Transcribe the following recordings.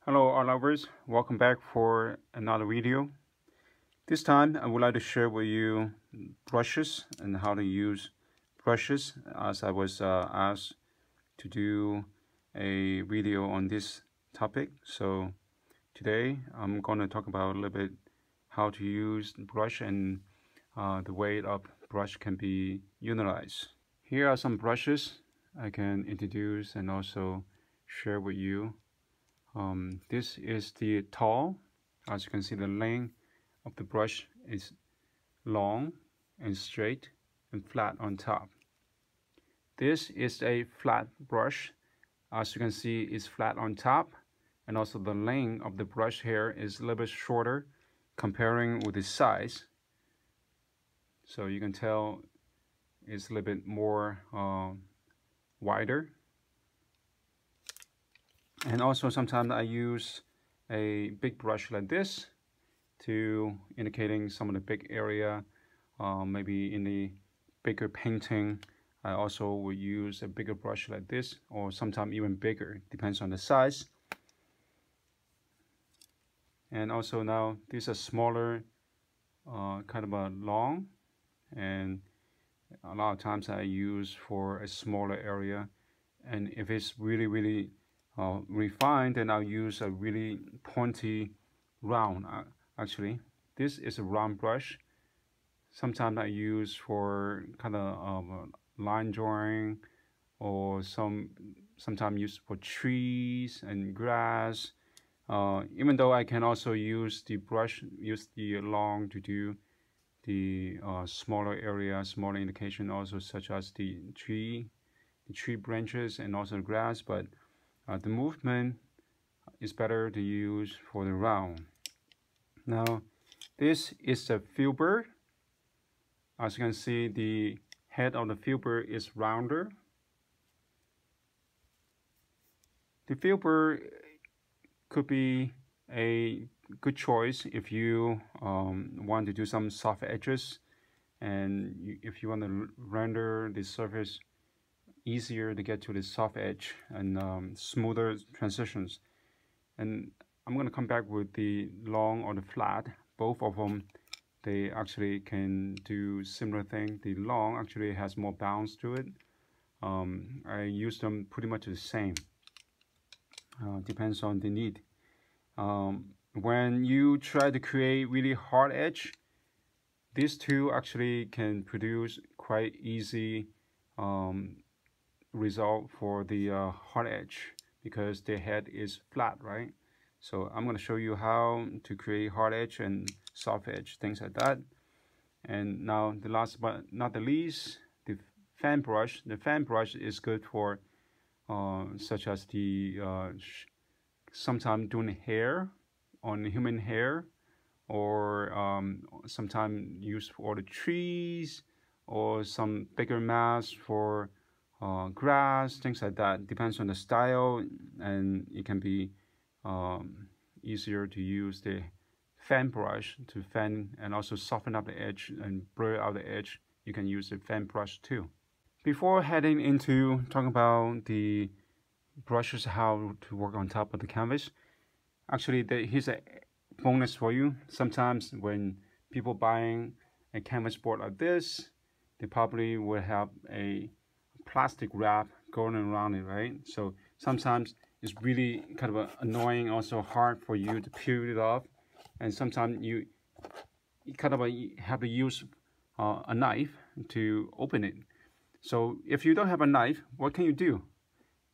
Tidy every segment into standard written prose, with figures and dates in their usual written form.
Hello art lovers, welcome back for another video. This time I would like to share with you brushes and how to use brushes, as I was asked to do a video on this topic. So today I'm going to talk about a little bit how to use brush and the way a brush can be utilized. Here are some brushes I can introduce and also share with you. This is the tall. As you can see, the length of the brush is long and straight and flat on top. This is a flat brush. As you can see, it's flat on top, and also the length of the brush here is a little bit shorter comparing with the size. So you can tell it's a little bit more wider. And also sometimes I use a big brush like this to indicating some of the big area, maybe in the bigger painting. I also will use a bigger brush like this, or sometimes even bigger, depends on the size. And also now these are smaller, kind of a long, and a lot of times I use for a smaller area. And if it's really refined, then I'll use a really pointy round. Actually, this is a round brush. Sometimes I use for kind of line drawing, or sometimes used for trees and grass. Even though I can also use the long to do the smaller area, smaller indication, also such as the tree branches and also the grass, but the movement is better to use for the round. Now, this is the filbert. As you can see, the head of the filbert is rounder. The filbert could be a good choice if you want to do some soft edges, and if you want to render the surface easier to get to the soft edge and smoother transitions. And I'm going to come back with the long or the flat. Both of them, they actually can do similar thing. The long actually has more bounce to it. I use them pretty much the same. Depends on the need. When you try to create really hard edge, these two actually can produce quite easy result for the hard edge, because the head is flat, right? So I'm going to show you how to create hard edge and soft edge, things like that. And now the last but not the least, the fan brush. The fan brush is good for such as the sometimes doing hair on human hair, or sometimes used for the trees, or some bigger mass for grass, things like that. Depends on the style, and it can be easier to use the fan brush to fan and also soften up the edge and blur out the edge. You can use the fan brush too. Before heading into talking about the brushes, how to work on top of the canvas, actually here's a bonus for you. Sometimes when people buying a canvas board like this, they probably will have a plastic wrap going around it, right? So sometimes it's really kind of annoying, also hard for you to peel it off, and sometimes you kind of have to use a knife to open it. So if you don't have a knife, what can you do?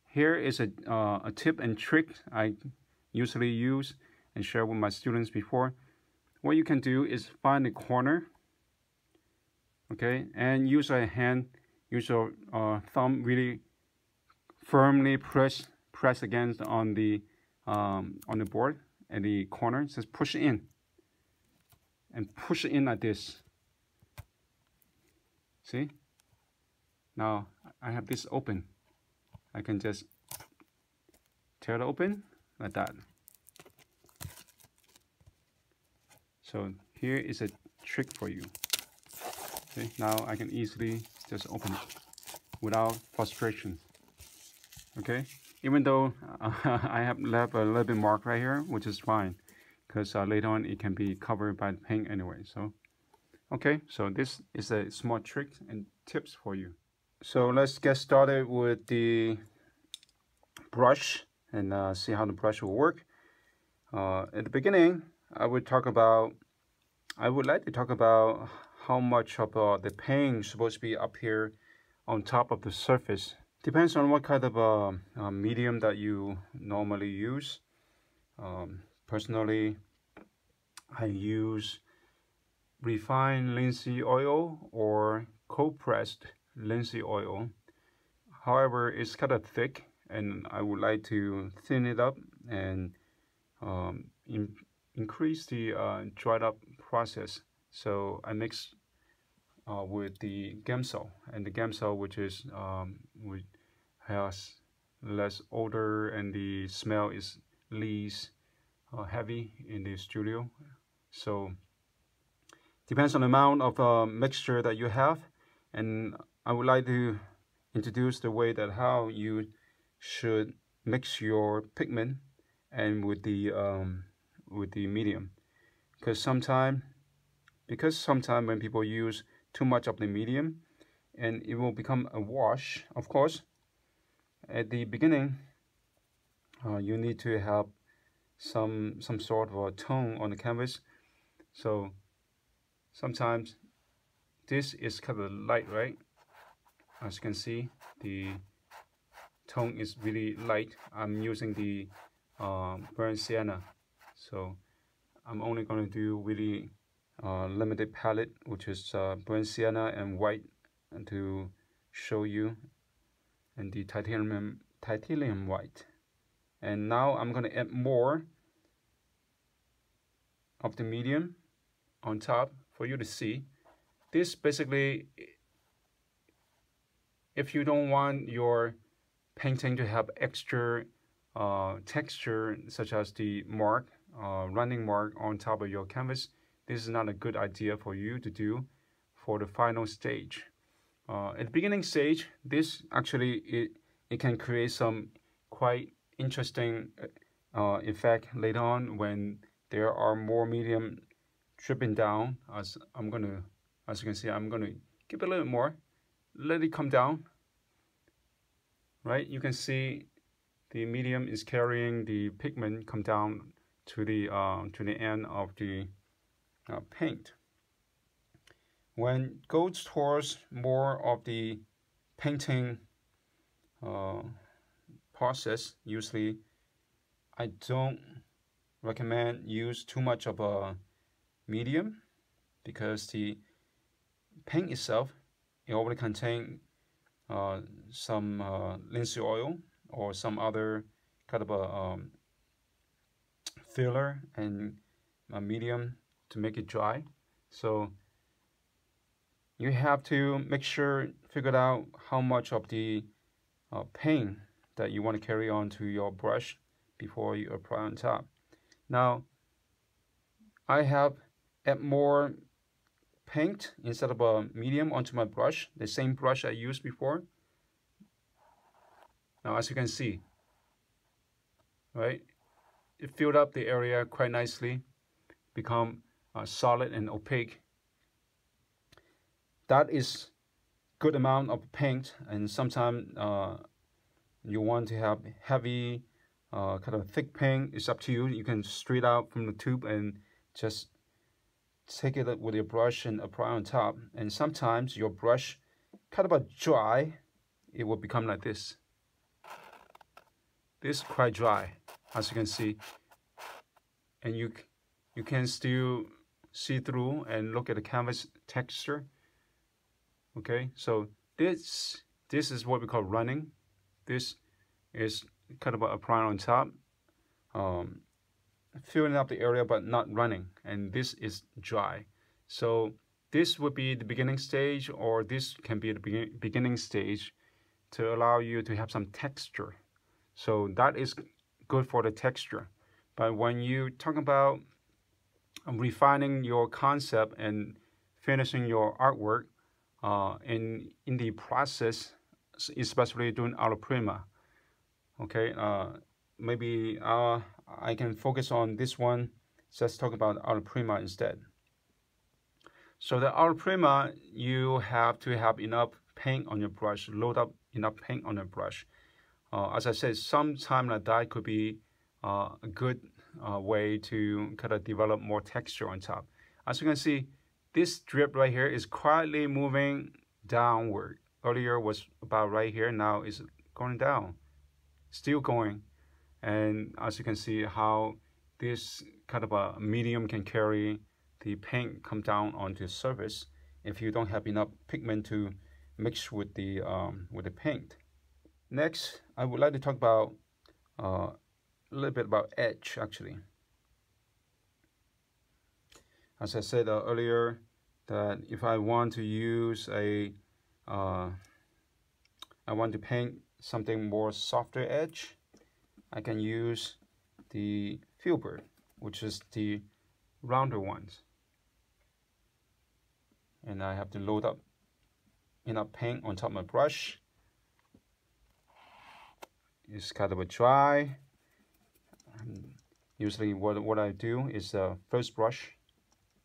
Here is a tip and trick I usually use and share with my students before. What you can do is find a corner, okay, and use a hand. Use your thumb really firmly press against on the board at the corner. Just push it in, and push it in like this. See? Now I have this open. I can just tear it open like that. So here is a trick for you. Okay, now I can easily just open it without frustration. Okay, even though I have left a little bit mark right here, which is fine, because later on it can be covered by the paint anyway. So okay, so this is a small trick and tips for you. So let's get started with the brush and see how the brush will work. At the beginning, I would like to talk about how much of the paint is supposed to be up here on top of the surface. Depends on what kind of medium that you normally use. Personally, I use refined linseed oil or cold pressed linseed oil. However, it's kind of thick, and I would like to thin it up and increase the dried up process. So I mix with the Gamsol, and the Gamsol, which has less odor and the smell is least heavy in the studio. So depends on the amount of mixture that you have, and I would like to introduce the way that how you should mix your pigment and with the medium, because sometimes when people use too much of the medium, and it will become a wash. Of course, at the beginning, you need to have some sort of a tone on the canvas. So sometimes this is kind of light, right? As you can see, the tone is really light. I'm using the burnt sienna, so I'm only going to do really limited palette, which is burnt sienna and white, and to show you, and the titanium white. And now I'm going to add more of the medium on top for you to see. This basically, if you don't want your painting to have extra texture, such as the running mark on top of your canvas, this is not a good idea for you to do for the final stage. At the beginning stage, this actually it can create some quite interesting effect later on when there are more medium dripping down. As you can see, I'm gonna give it a little more, let it come down. Right, you can see the medium is carrying the pigment come down to the end of the paint. When it goes towards more of the painting process, usually I don't recommend use too much of a medium, because the paint itself, it already contains some linseed oil or some other kind of a filler and a medium to make it dry. So you have to figure out how much of the paint that you want to carry on to your brush before you apply on top. Now I have add more paint instead of a medium onto my brush, the same brush I used before. Now, as you can see, right, it filled up the area quite nicely, become solid and opaque. That is good amount of paint, and sometimes you want to have heavy, kind of thick paint. It's up to you. You can straight out from the tube and just take it with your brush and apply on top. And sometimes your brush kind of dry, it will become like this. This is quite dry, as you can see, and you can still see through and look at the canvas texture. Okay, so this is what we call running. This is kind of applying on top, filling up the area but not running, and this is dry. So this would be the beginning stage, or this can be the beginning stage to allow you to have some texture. So that is good for the texture. But when you talk about refining your concept and finishing your artwork, in the process, especially doing alla prima, Okay, maybe I can focus on this one. Let's talk about Al Prima instead. So the Al Prima, you have to have enough paint on your brush, load up enough paint on your brush. As I said, sometime like that could be a good way to kind of develop more texture on top. As you can see, this drip right here is quietly moving downward. Earlier was about right here, now it's going down, still going. And as you can see how this kind of a medium can carry the paint come down onto the surface if you don't have enough pigment to mix with the paint. Next, I would like to talk about a little bit about edge actually. As I said earlier, that if I want to use I want to paint something more softer edge, I can use the filbert, which is the rounder ones. And I have to load up enough paint on top of my brush. It's kind of a dry. Usually what I do is first brush,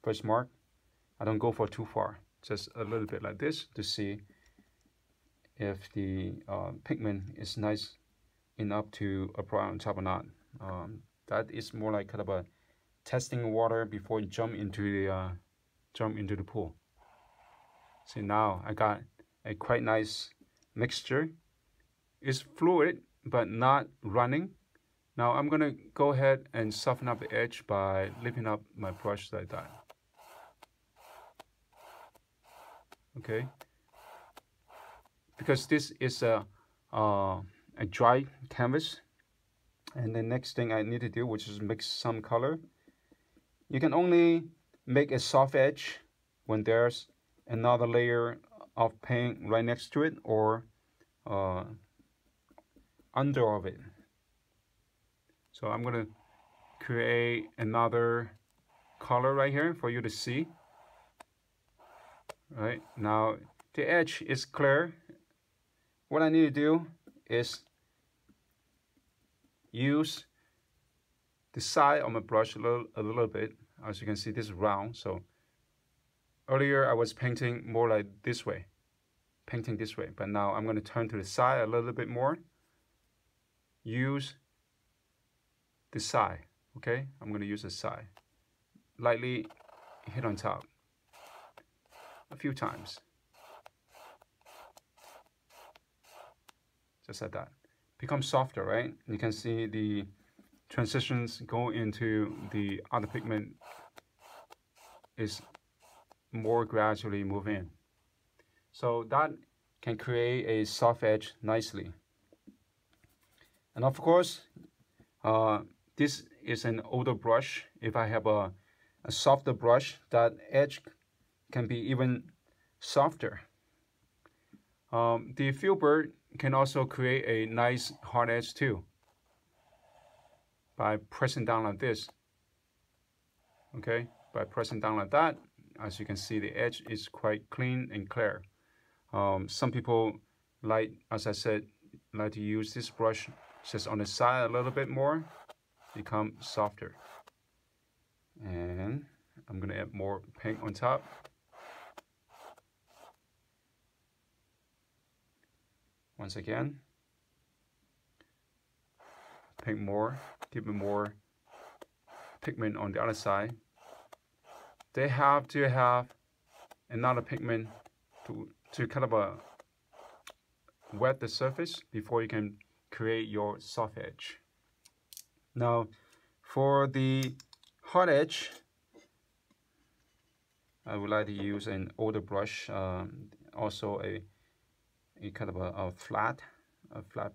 first mark. I don't go for too far, just a little bit like this to see if the pigment is nice enough to apply on top or not. That is more like kind of a testing water before you jump into the pool. See, now I got a quite nice mixture. It's fluid but not running. Now I'm gonna go ahead and soften up the edge by lifting up my brush like that. Okay, because this is a dry canvas, and the next thing I need to do, which is mix some color. You can only make a soft edge when there's another layer of paint right next to it or under of it. So I'm gonna create another color right here for you to see. Right now the edge is clear. What I need to do is use the side of my brush a little bit. As you can see, this is round. So earlier I was painting more like this way, but now I'm going to turn to the side a little bit more. Use the side. Okay, I'm going to use the side. Lightly hit on top a few times, just like that. Becomes softer, right? You can see the transitions go into the other pigment is more gradually move in. So that can create a soft edge nicely. And of course, this is an older brush. If I have a softer brush, that edge can be even softer. The filbert can also create a nice hard edge too by pressing down like this. Okay, by pressing down like that, as you can see, the edge is quite clean and clear. Some people like, as I said, like to use this brush just on the side a little bit more, become softer. And I'm gonna add more paint on top. Once again, paint more, give it more pigment on the other side. They have to have another pigment to kind of wet the surface before you can create your soft edge. Now, for the hard edge, I would like to use an older brush, also a kind of a flat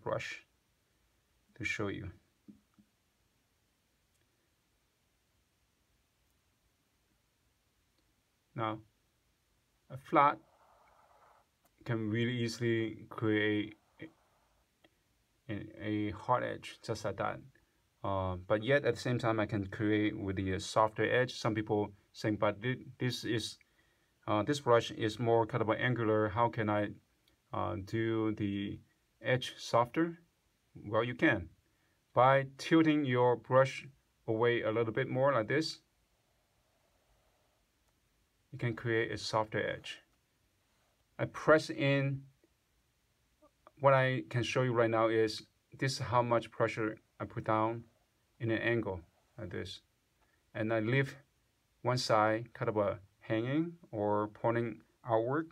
brush to show you. Now, a flat can really easily create a hard edge just like that. But yet at the same time, I can create with the softer edge. Some people saying, but this brush is more kind of an angular. How can I do the edge softer? Well, you can. By tilting your brush away a little bit more like this, you can create a softer edge. I press in. What I can show you right now is this is how much pressure I put down in an angle like this. And I leave one side kind of a hanging or pointing outward.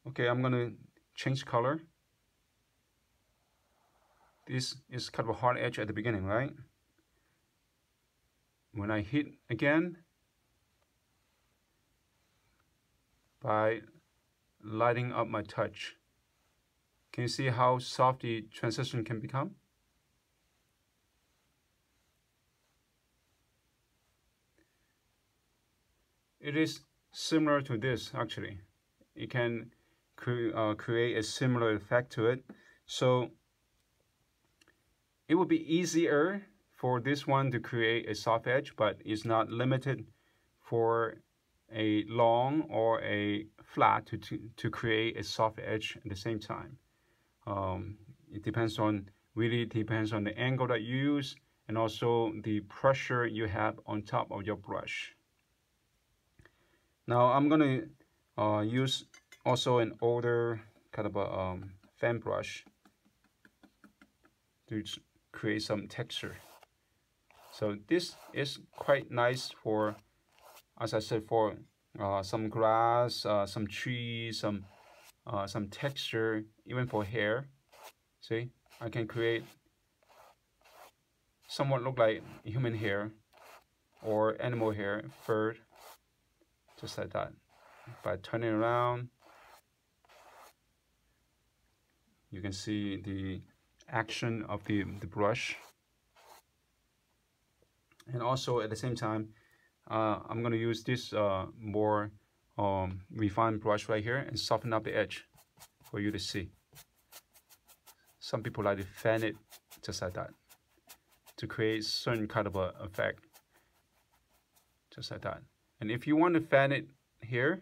Okay, I'm gonna change color. This is kind of a hard edge at the beginning, right? When I hit again, by lighting up my touch, can you see how soft the transition can become? It is similar to this, actually. You can create a similar effect to it. So it would be easier for this one to create a soft edge, but it's not limited for a long or a flat to create a soft edge at the same time. It really depends on the angle that you use and also the pressure you have on top of your brush. Now I'm gonna use also an older kind of a fan brush to create some texture. So this is quite nice for, as I said, for some grass, some trees, some texture, even for hair. See, I can create somewhat look like human hair or animal hair, fur, just like that. By turning around, you can see the action of the brush. And also at the same time, I'm going to use this more refined brush right here and soften up the edge for you to see. Some people like to fan it just like that to create certain kind of a effect, just like that. And if you want to fan it here,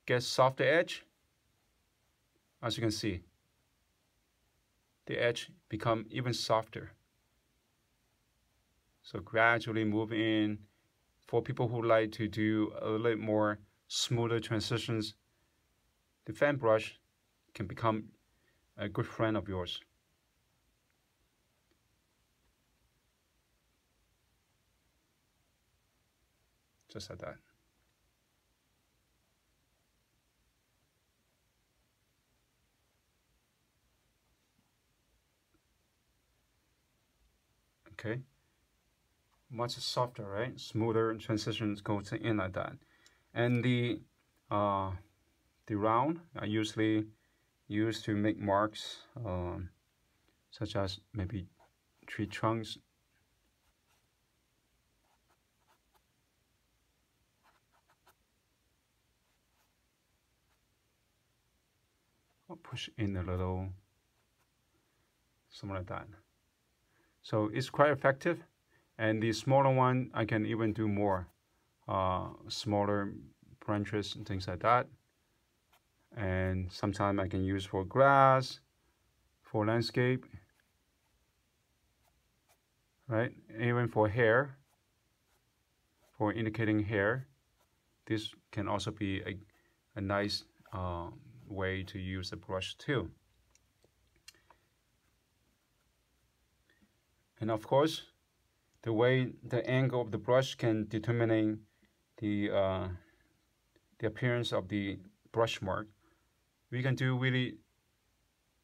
get softer edge, as you can see, the edge become even softer. So gradually move in. For people who like to do a little bit more smoother transitions, the fan brush can become a good friend of yours. Just like that. Okay. Much softer, right? Smoother transitions go in like that. And the round I usually use to make marks, such as maybe tree trunks. I'll push in a little, something like that. So it's quite effective. And the smaller one, I can even do more, smaller branches and things like that. And sometimes I can use for grass, for landscape, right? Even for hair, for indicating hair. This can also be a nice way to use the brush too. And of course, the way the angle of the brush can determine the appearance of the brush mark. We can do really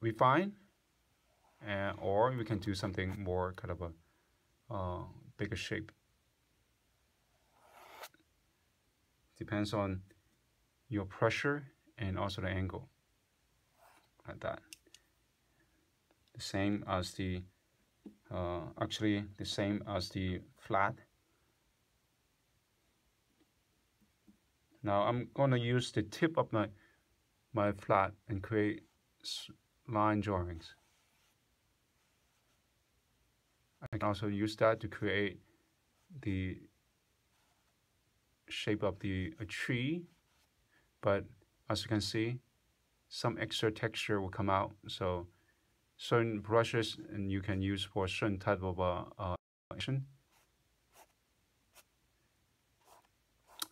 refine, or we can do something more kind of a bigger shape. Depends on your pressure and also the angle, like that. The same as the actually the same as the flat. Now I'm gonna use the tip of my flat and create line drawings. I can also use that to create the shape of a tree, but as you can see, some extra texture will come out. So certain brushes and you can use for certain type of action.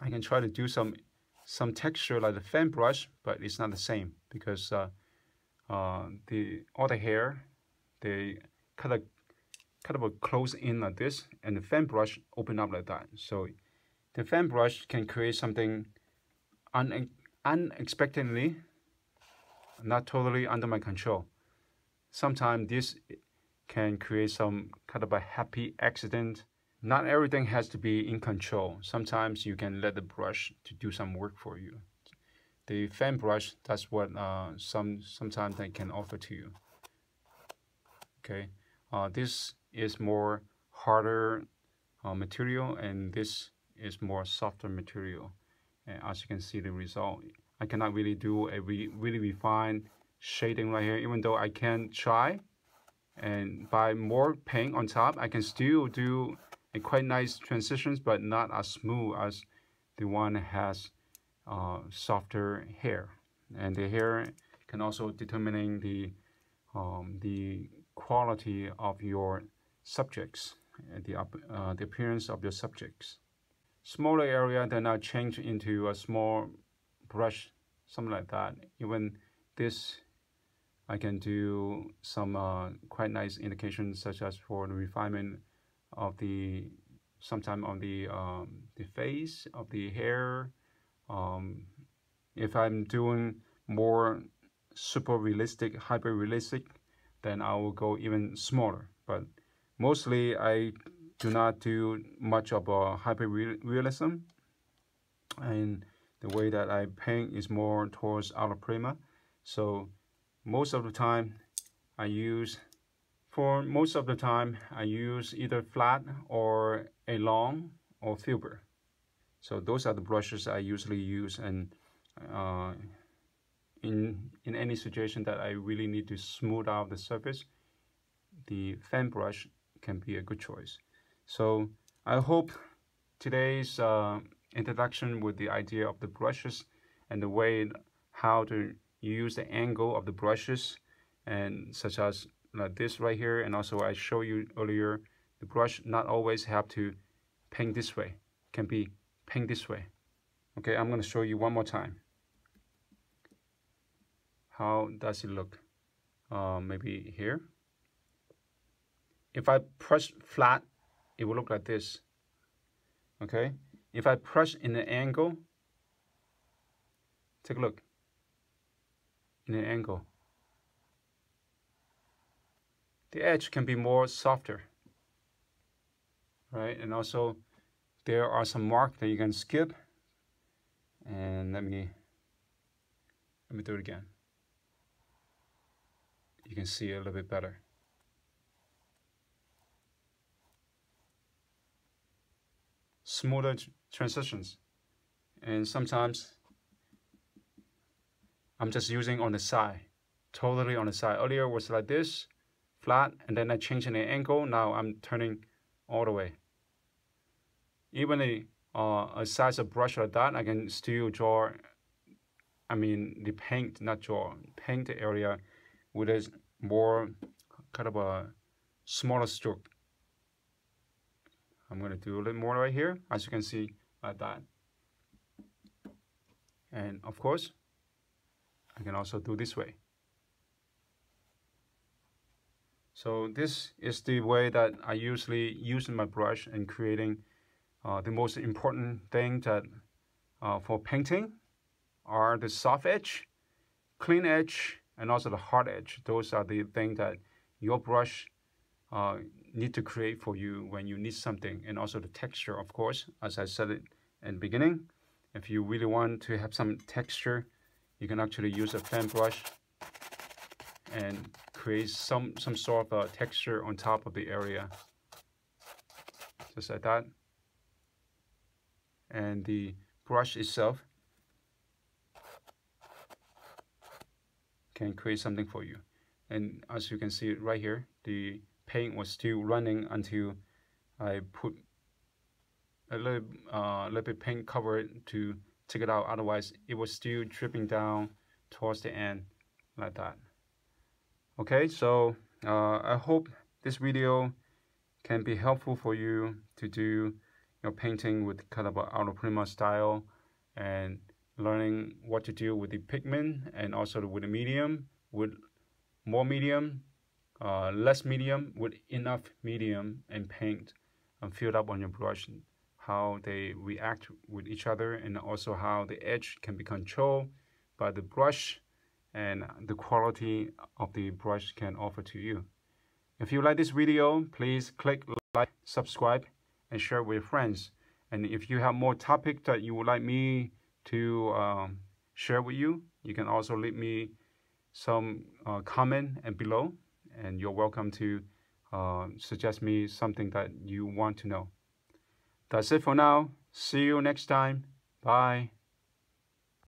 I can try to do some texture like the fan brush, but it's not the same because all the hair, they kind of close in like this, and the fan brush open up like that. So the fan brush can create something unexpectedly, not totally under my control. Sometimes this can create some kind of a happy accident. Not everything has to be in control. Sometimes you can let the brush to do some work for you. The fan brush, that's what sometimes they can offer to you. Okay, this is more harder material, and this is more softer material. And as you can see the result, I cannot really do a really refined shading right here, even though I can try. And by more paint on top, I can still do a quite nice transitions, but not as smooth as the one that has softer hair. And the hair can also determining the quality of your subjects, the appearance of your subjects. Smaller area, then I change into a small brush, something like that. Even this, I can do some quite nice indications, such as for the refinement of the, sometime on the face of the hair. If I'm doing more super realistic, hyper realistic, then I will go even smaller. But mostly I do not do much of a hyper realism, and the way that I paint is more towards outer prima. So most of the time I use either flat or a long or filbert. So those are the brushes I usually use, and in any situation that I really need to smooth out the surface, the fan brush can be a good choice. So I hope today's introduction with the idea of the brushes and the way how to use the angle of the brushes, and such as like this right here, and also I showed you earlier, the brush not always have to paint this way, can be paint this way. Okay, I'm going to show you one more time. How does it look? Maybe here. If I press flat, it will look like this. Okay, if I press in an angle, take a look. In an angle, the edge can be more softer, right? And also there are some marks that you can skip. And let me do it again. You can see it a little bit better. Smoother transitions. And sometimes I'm just using on the side, totally on the side. Earlier was like this, flat, and then I changed the angle. Now I'm turning all the way. Even a size of brush like that, I can still draw, the paint, not draw, paint area with a more kind of a smaller stroke. I'm going to do a little more right here, as you can see, like that. And of course, I can also do this way. So this is the way that I usually use my brush in creating the most important thing that for painting are the soft edge, clean edge, and also the hard edge. Those are the things that your brush need to create for you when you need something. And also the texture, of course, as I said it in the beginning. If you really want to have some texture, you can actually use a fan brush and create some sort of texture on top of the area, just like that. And the brush itself can create something for you. And as you can see right here, the paint was still running until I put a little bit paint cover it to take it out. Otherwise, it was still dripping down towards the end like that. Okay, so I hope this video can be helpful for you to do your painting with kind of an auto primer style, and learning what to do with the pigment, and also with the medium, with more medium, less medium, with enough medium and paint filled up on your brush, how they react with each other, and also how the edge can be controlled by the brush and the quality of the brush can offer to you. If you like this video, please click like, subscribe, and share with your friends. And if you have more topics that you would like me to share with you, you can also leave me some comment and below, and you're welcome to suggest me something that you want to know. That's it for now. See you next time. Bye.